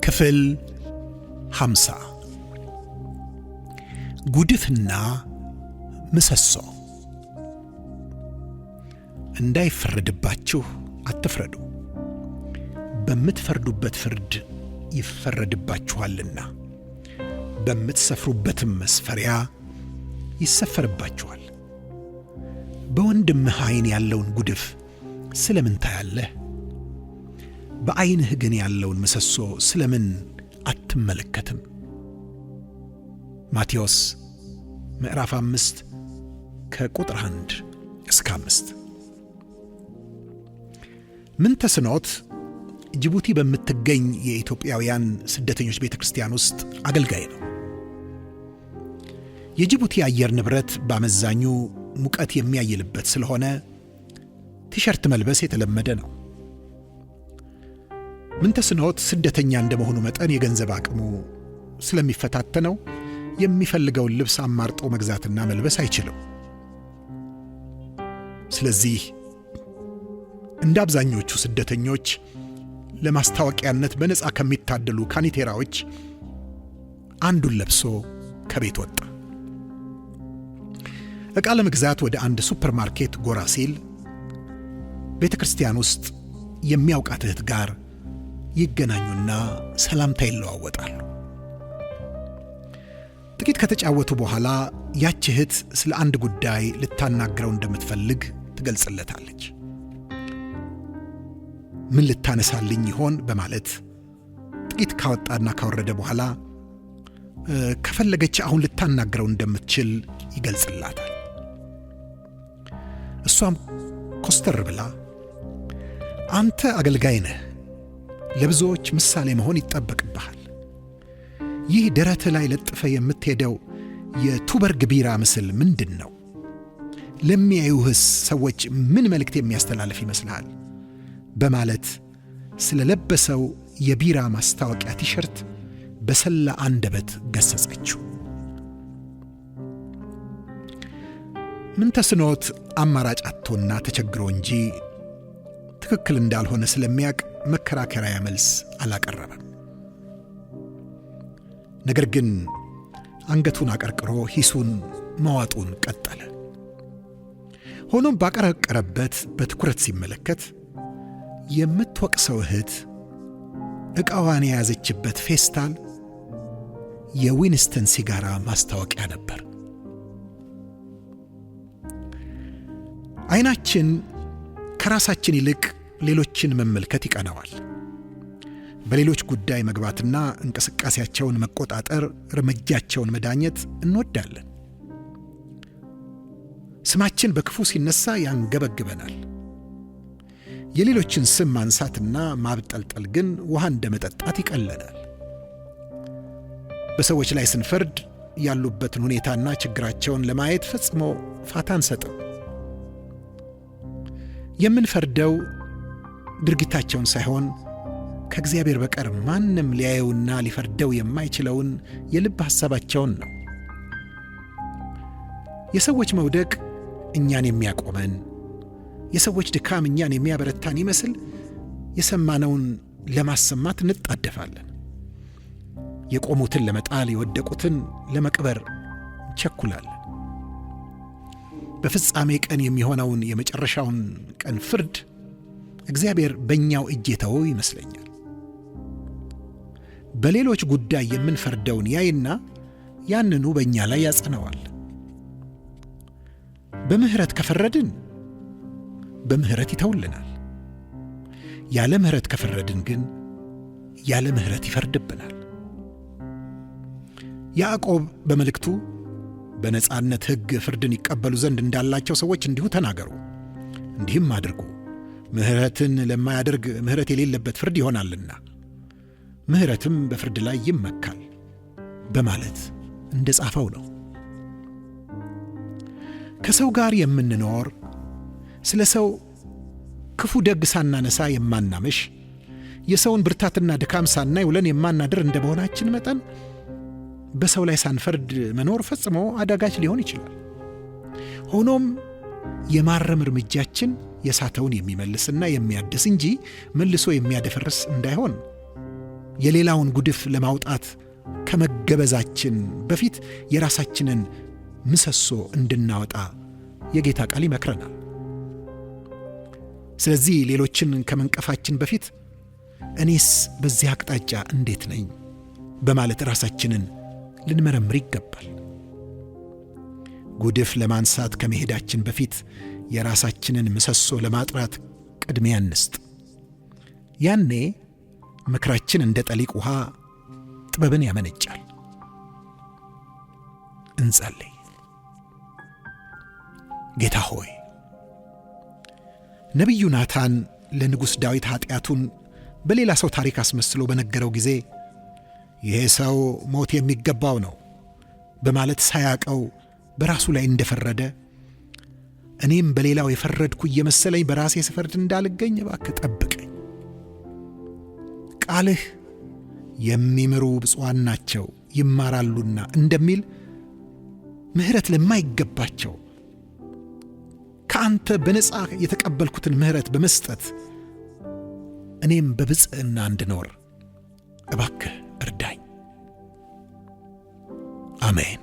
ክፍል 50 ጉድፍና ምሰሶ። እንዳይፈረድባችሁ አትፍረዱ፣ በምትፈርዱበት ፍርድ ይፈረድባችኋልና፣ በምትሰፍሩበትም መስፈሪያ ይሰፈርባችኋል። በወንድምህ ዓይን ያለውን ጉድፍ ስለምን ታያለህ? በዓይንህ ግን ያለውን ምሰሶ ስለምን አትመለከትም? ማቴዎስ ምዕራፍ 5 ከቁጥር 1 እስከ 5። ምንተስኖት ጅቡቲ በምትገኝ የኢትዮጵያውያን ስደተኞች ቤተ ክርስቲያን ውስጥ አገልጋይ ነው። የጅቡቲ አየር ንብረት በአመዛኙ ሙቀት የሚያይልበት ስለሆነ ቲሸርት መልበስ የተለመደ ነው። ምንተስኖት ስደተኛ እንደመሆኑ መጠን የገንዘብ አቅሙ ስለሚፈታተነው የሚፈልገውን ልብስ አማርጦ መግዛትና መልበስ አይችልም። ስለዚህ እንደ አብዛኞቹ ስደተኞች ለማስታወቂያነት በነፃ ከሚታደሉ ካኒቴራዎች አንዱን ለብሶ ከቤት ወጣ። ዕቃ ለመግዛት ወደ አንድ ሱፐርማርኬት ጎራ ሲል ቤተ ክርስቲያን ውስጥ የሚያውቃት እህት ጋር ይገናኙና ሰላምታ ይለዋወጣሉ። ጥቂት ከተጫወቱ በኋላ ያች እህት ስለ አንድ ጉዳይ ልታናግረው እንደምትፈልግ ትገልጽለታለች። ምን ልታነሳልኝ ይሆን በማለት ጥቂት ካወጣና ካወረደ በኋላ ከፈለገች አሁን ልታናግረው እንደምትችል ይገልጽላታል። እሷም ኮስተር ብላ አንተ አገልጋይ ነህ፣ ለብዙዎች ምሳሌ መሆን ይጠበቅብሃል። ይህ ደረትህ ላይ ለጥፈ የምትሄደው የቱበርግ ቢራ ምስል ምንድን ነው? ለሚያዩህስ ሰዎች ምን መልእክት የሚያስተላልፍ ይመስልሃል? በማለት ስለለበሰው የቢራ ማስታወቂያ ቲሸርት በሰላ አንደበት ገሰጸችው። ምንተስኖት አማራጭ አጥቶና ተቸግሮ እንጂ ትክክል እንዳልሆነ ስለሚያውቅ መከራከሪያ መልስ አላቀረበም። ነገር ግን አንገቱን አቀርቅሮ ሂሱን መዋጡን ቀጠለ። ሆኖም ባቀረቀረበት በትኩረት ሲመለከት የምትወቅሰው እህት ዕቃዋን የያዘችበት ፌስታል የዊንስተን ሲጋራ ማስታወቂያ ነበር። ዓይናችን ከራሳችን ይልቅ ሌሎችን መመልከት ይቀናዋል። በሌሎች ጉዳይ መግባትና እንቅስቃሴያቸውን መቆጣጠር፣ እርምጃቸውን መዳኘት እንወዳለን። ስማችን በክፉ ሲነሳ ያንገበግበናል። የሌሎችን ስም ማንሳትና ማብጠልጠል ግን ውሃ እንደመጠጣት ይቀለናል። በሰዎች ላይ ስንፈርድ ያሉበትን ሁኔታና ችግራቸውን ለማየት ፈጽሞ ፋታ አንሰጥም። የምንፈርደው ድርጊታቸውን ሳይሆን ከእግዚአብሔር በቀር ማንም ሊያየውና ሊፈርደው የማይችለውን የልብ ሐሳባቸውን ነው። የሰዎች መውደቅ እኛን የሚያቆመን፣ የሰዎች ድካም እኛን የሚያበረታን ይመስል የሰማነውን ለማሰማት እንጣደፋለን። የቆሙትን ለመጣል፣ የወደቁትን ለመቅበር እንቸኩላለን። በፍጻሜ ቀን የሚሆነውን የመጨረሻውን ቀን ፍርድ እግዚአብሔር በእኛው እጅ የተወው ይመስለኛል። በሌሎች ጉዳይ የምንፈርደውን ያይና ያንኑ በእኛ ላይ ያጸነዋል። በምህረት ከፈረድን በምህረት ይተውልናል። ያለ ምህረት ከፈረድን ግን ያለ ምህረት ይፈርድብናል። ያዕቆብ በመልእክቱ በነጻነት ሕግ ፍርድን ይቀበሉ ዘንድ እንዳላቸው ሰዎች እንዲሁ ተናገሩ፣ እንዲህም አድርጉ፣ ምህረትን ለማያደርግ ምህረት የሌለበት ፍርድ ይሆናልና ምህረትም በፍርድ ላይ ይመካል በማለት እንደ ጻፈው ነው። ከሰው ጋር የምንኖር፣ ስለ ሰው ክፉ ደግ ሳናነሳ የማናመሽ፣ የሰውን ብርታትና ድካም ሳናይ ውለን የማናድር እንደ መሆናችን መጠን በሰው ላይ ሳንፈርድ መኖር ፈጽሞ አዳጋች ሊሆን ይችላል። ሆኖም የማረም እርምጃችን የሳተውን የሚመልስና የሚያድስ እንጂ መልሶ የሚያደፈርስ እንዳይሆን የሌላውን ጉድፍ ለማውጣት ከመገበዛችን በፊት የራሳችንን ምሰሶ እንድናወጣ የጌታ ቃል ይመክረናል። ስለዚህ ሌሎችን ከመንቀፋችን በፊት እኔስ በዚህ አቅጣጫ እንዴት ነኝ በማለት ራሳችንን ልንመረምር ይገባል። ጉድፍ ለማንሳት ከመሄዳችን በፊት የራሳችንን ምሰሶ ለማጥራት ቅድሚያ እንስጥ። ያኔ ምክራችን እንደ ጠሊቅ ውሃ ጥበብን ያመነጫል። እንጸልይ። ጌታ ሆይ፣ ነቢዩ ናታን ለንጉሥ ዳዊት ኃጢአቱን በሌላ ሰው ታሪክ አስመስሎ በነገረው ጊዜ ይሄ ሰው ሞት የሚገባው ነው በማለት ሳያቀው በራሱ ላይ እንደፈረደ እኔም በሌላው የፈረድኩ እየመሰለኝ በራሴ ስፈርድ እንዳልገኝ እባክህ ጠብቀኝ። ቃልህ የሚምሩ ብፁዓን ናቸው ይማራሉና እንደሚል ምሕረት ለማይገባቸው ከአንተ በነጻ የተቀበልኩትን ምሕረት በመስጠት እኔም በብጽዕና እንድኖር እባክህ እርዳኝ። አሜን።